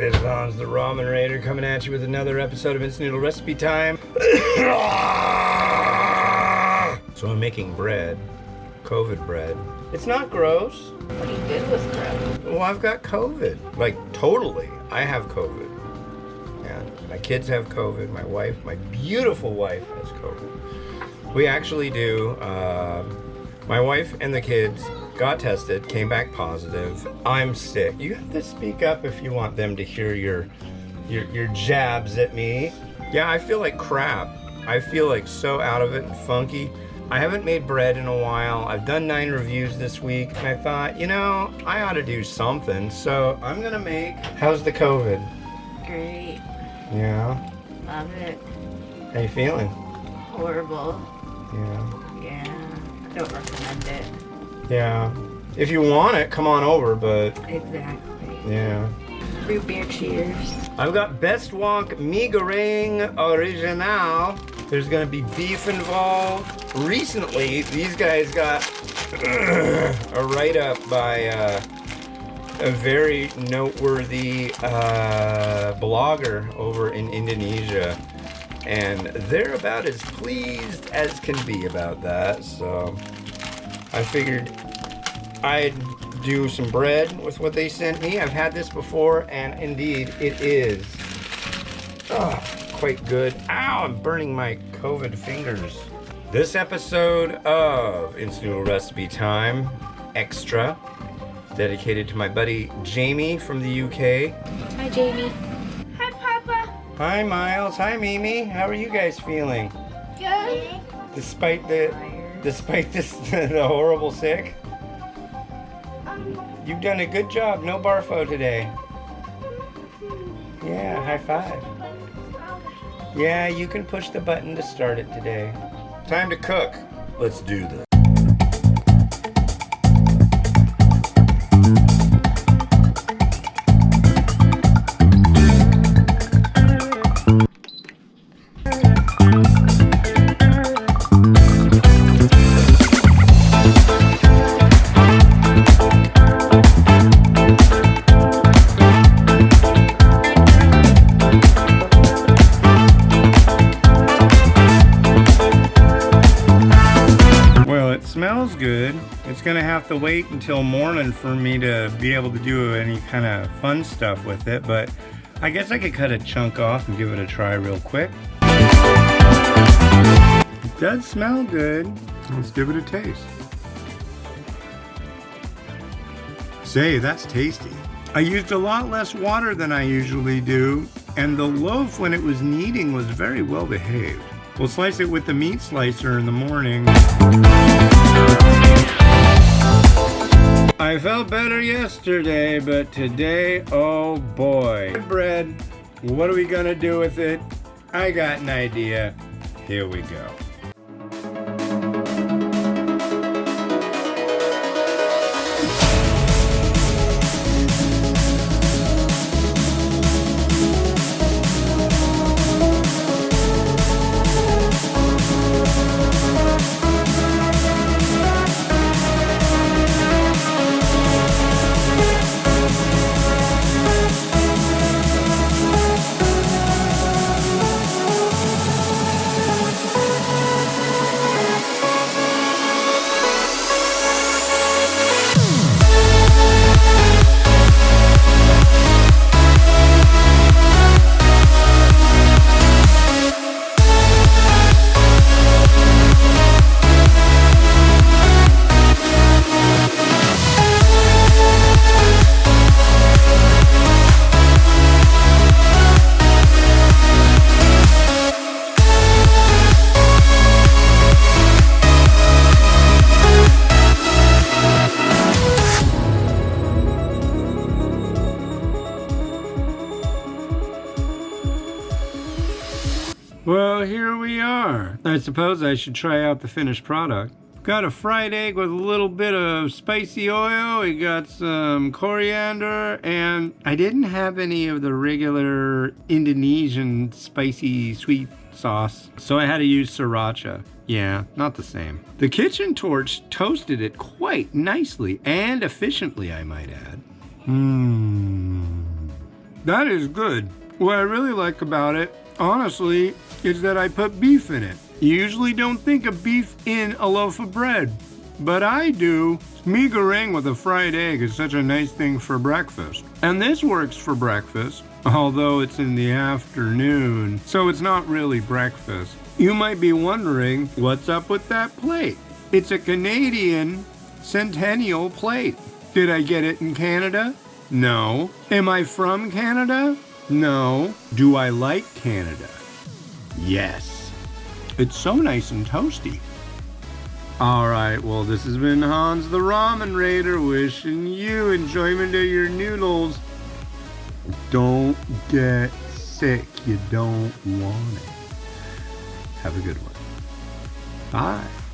Hey, Lon's the Ramen Raider coming at you with another episode of Instant Noodle Recipe Time. So I'm making bread, COVID bread. It's not gross. What do you do with bread? Well, I've got COVID. Like, totally. I have COVID. Yeah, my kids have COVID. My wife, my beautiful wife, has COVID. We actually do. My wife and the kids got tested, came back positive. I'm sick. You have to speak up if you want them to hear your jabs at me. Yeah, I feel like crap. I feel like so out of it and funky. I haven't made bread in a while. I've done 9 reviews this week, and I thought, you know, I ought to do something. So I'm gonna make. How's the COVID? Great. Yeah. Love it. How you feeling? Horrible. Yeah. Yeah. I don't recommend it. Yeah. If you want it, come on over, but Exactly. yeah. Root beer cheers. I've got Best Wonk Mi Goreng Original. There's gonna be beef involved. Recently, these guys got a write-up by a very noteworthy blogger over in Indonesia. And they're about as pleased as can be about that, so I figured I'd do some bread with what they sent me. I've had this before, and indeed, it is quite good. Ow, I'm burning my COVID fingers. This episode of Instant Noodle Recipe Time Extra is dedicated to my buddy Jamie from the UK. Hi, Jamie. Hi, Papa. Hi, Miles. Hi, Mimi. How are you guys feeling? Good. Despite the horrible sick? You've done a good job. No barfo today. Yeah, high five. Yeah, you can push the button to start it today. Time to cook. Let's do this. Smells good. It's gonna have to wait until morning for me to be able to do any kind of fun stuff with it, but I guess I could cut a chunk off and give it a try real quick. It does smell good. Let's give it a taste. Say, that's tasty. I used a lot less water than I usually do, and the loaf when it was kneading was very well behaved. We'll slice it with the meat slicer in the morning. I felt better yesterday, but today, oh boy. Bread, what are we gonna do with it? I got an idea. Here we go. Well, here we are. I suppose I should try out the finished product. Got a fried egg with a little bit of spicy oil. We got some coriander, and I didn't have any of the regular Indonesian spicy sweet sauce, so I had to use sriracha. Yeah, not the same. The kitchen torch toasted it quite nicely and efficiently, I might add. That is good. What I really like about it, honestly, is that I put beef in it. You usually don't think of beef in a loaf of bread, but I do. Me goreng with a fried egg is such a nice thing for breakfast. And this works for breakfast, although it's in the afternoon, so it's not really breakfast. You might be wondering, what's up with that plate? It's a Canadian Centennial plate. Did I get it in Canada? No. Am I from Canada? No. Do I like Canada? Yes. It's so nice and toasty. Alright, well, this has been Hans the Ramen Raider wishing you enjoyment of your noodles. Don't get sick. You don't want it. Have a good one. Bye.